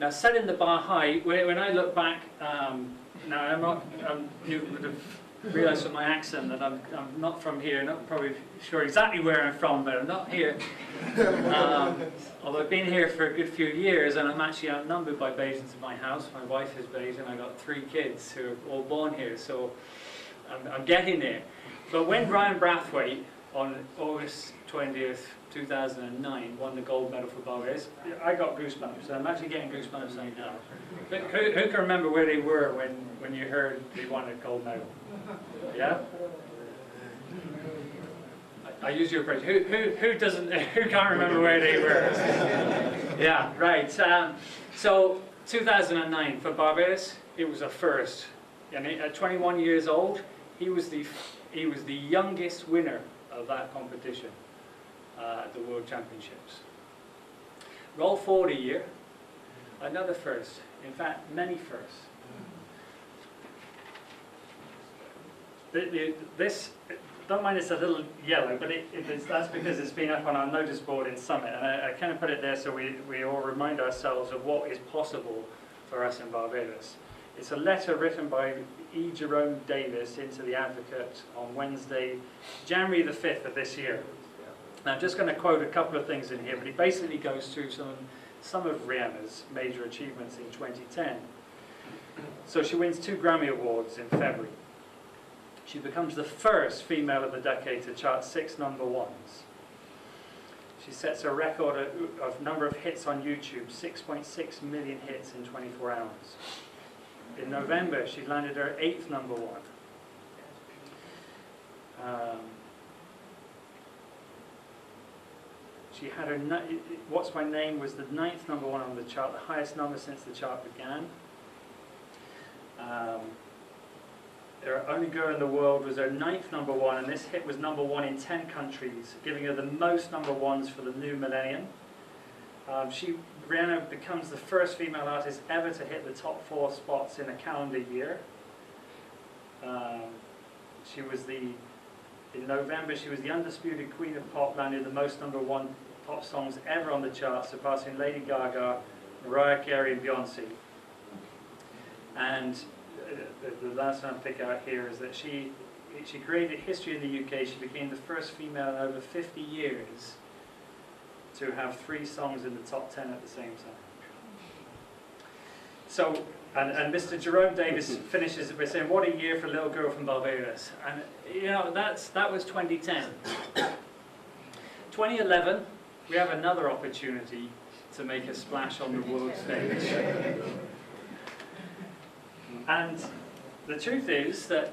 Now, setting the bar high, when I look back, now you would have realised from my accent that I'm not from here, not probably sure exactly where I'm from, but I'm not here. Although I've been here for a good few years, and I'm actually outnumbered by Bajans in my house. My wife is Bajan, I got 3 kids who are all born here, so I'm getting there. But when Ryan Brathwaite, on August 20th, 2009, won the gold medal for Barbados, I got goosebumps. I'm actually getting goosebumps right now. But who can remember where they were when you heard they won a gold medal? Yeah? I use your approach. Who doesn't? Who can't remember where they were? Yeah, right. So 2009 for Barbados, it was a first. And at 21 years old, he was the youngest winner of that competition at the World Championships. Roll forward a year, another first. In fact, many firsts. This, don't mind it's a little yellow, but that's because it's been up on our notice board in Summit, and I kind of put it there so we all remind ourselves of what is possible for us in Barbados. It's a letter written by E. Jerome Davis into the Advocate on Wednesday, January the 5th of this year. Now, I'm just going to quote a couple of things in here, but he basically goes through some of Rihanna's major achievements in 2010. So she wins 2 Grammy Awards in February. She becomes the first female of the decade to chart 6 number 1s. She sets a record of number of hits on YouTube, 6.6 million hits in 24 hours. In November, she landed her 8th number 1. She had her, What's My Name was the 9th number 1 on the chart, the highest number since the chart began. The Only Girl in the World was her 9th number 1, and this hit was number 1 in 10 countries, giving her the most number 1s for the new millennium. Rihanna becomes the first female artist ever to hit the top 4 spots in a calendar year. In November, she was the undisputed queen of pop, landing the most number 1 pop songs ever on the chart, surpassing Lady Gaga, Mariah Carey, and Beyonce. And the last one I pick out here is that she created history in the UK. She became the first female in over 50 years to have 3 songs in the top 10 at the same time. So, and Mr. Jerome Davis finishes by saying, "What a year for a little girl from Barbados." And you know, that was 2010. 2011, we have another opportunity to make a splash on the world stage. And the truth is that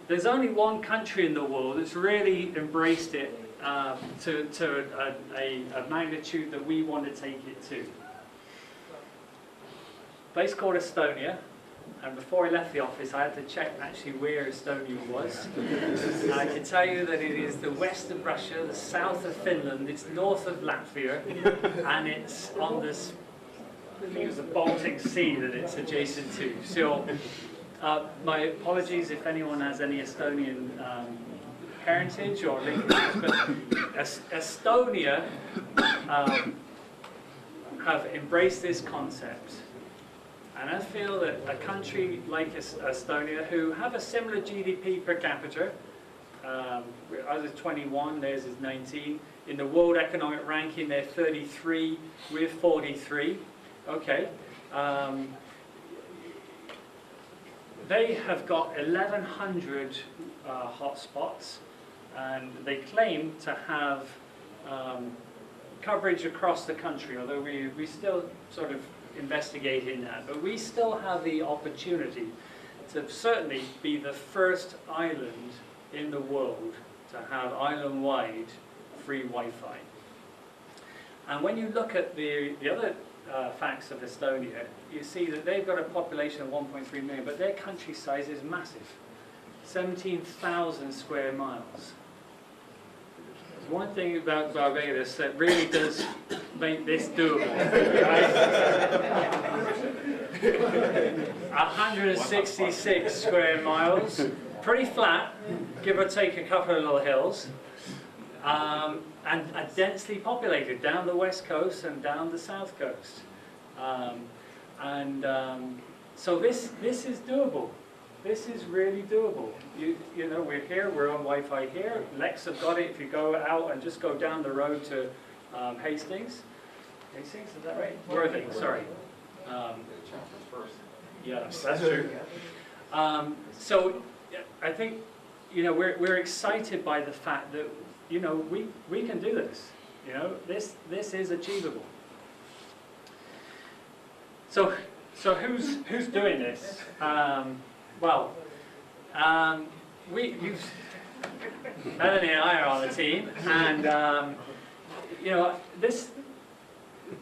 there's only one country in the world that's really embraced it to a magnitude that we want to take it to. A place called Estonia, and before I left the office I had to check actually where Estonia was. And I can tell you that it is the west of Russia, the south of Finland, it's north of Latvia, and it's on this, I think it was the Baltic Sea that it's adjacent to. So my apologies if anyone has any Estonian heritage or linkage, but Estonia have embraced this concept. And I feel that a country like Estonia, who have a similar GDP per capita, ours is 21, theirs is 19. In the World Economic Ranking, they're 33, we're 43. Okay. They have got 1,100 hotspots, and they claim to have coverage across the country, although we still sort of investigating that. But we still have the opportunity to certainly be the first island in the world to have island-wide free Wi-Fi. And when you look at the other facts of Estonia, you see that they've got a population of 1.3 million, but their country size is massive, 17,000 square miles. There's one thing about Barbados that really does make this doable, right? 166 square miles, pretty flat, give or take a couple of little hills. and densely populated down the west coast and down the south coast. So this is doable. This is really doable. You know, we're here, we're on Wi-Fi here. Lex have got it if you go out and just go down the road to Hastings. Hastings, is that right? Worthing, sorry. Yes, that's true. So I think, you know, we're excited by the fact that, you know, we can do this. You know, this is achievable. So who's doing this? Well, Melanie and I are on the team, and you know, this.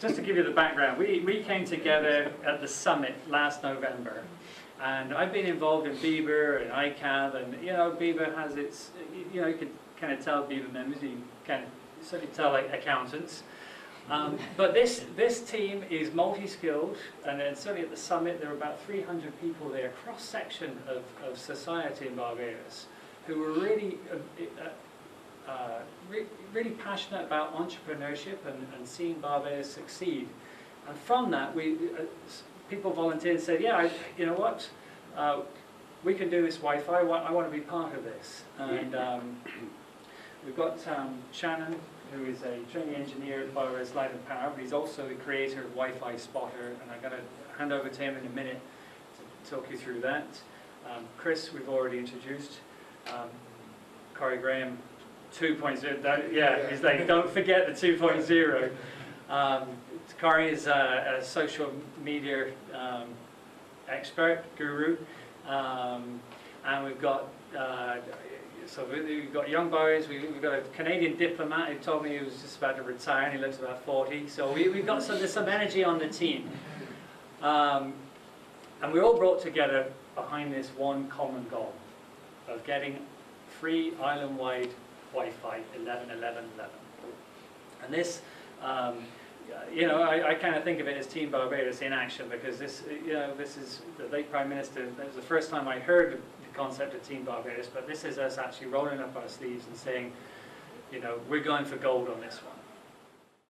Just to give you the background, we came together at the summit last November, and I've been involved in BEBR and ICAV, and you know, BEBR has its, you know, you can kind of tell BEBR members, you can certainly tell like accountants. But this team is multi-skilled, and then certainly at the summit there are about 300 people there, cross-section of society in Barbados, who are really really passionate about entrepreneurship and seeing Barbados succeed. And from that, people volunteered and said, yeah, you know what, we can do this Wi-Fi, I want to be part of this. And we've got Shannon, who is a training engineer at Barbados Light and Power, but he's also the creator of Wi-Fi Spotter, and I'm going to hand over to him in a minute to talk you through that. Chris, we've already introduced. Corey Graham, 2.0, yeah, he's like, don't forget the 2.0. Corey is a social media expert, guru, and we've got we've got young boys. We've got a Canadian diplomat who told me he was just about to retire, and he lives about 40. So we've got there's some energy on the team, and we're all brought together behind this one common goal of getting free island-wide Wi-Fi 11.11.11. And this, you know, I kind of think of it as Team Barbados in action, because this, you know, this is the late Prime Minister. That was the first time I heard the concept of Team Barbados, but this is us actually rolling up our sleeves and saying, you know, we're going for gold on this one.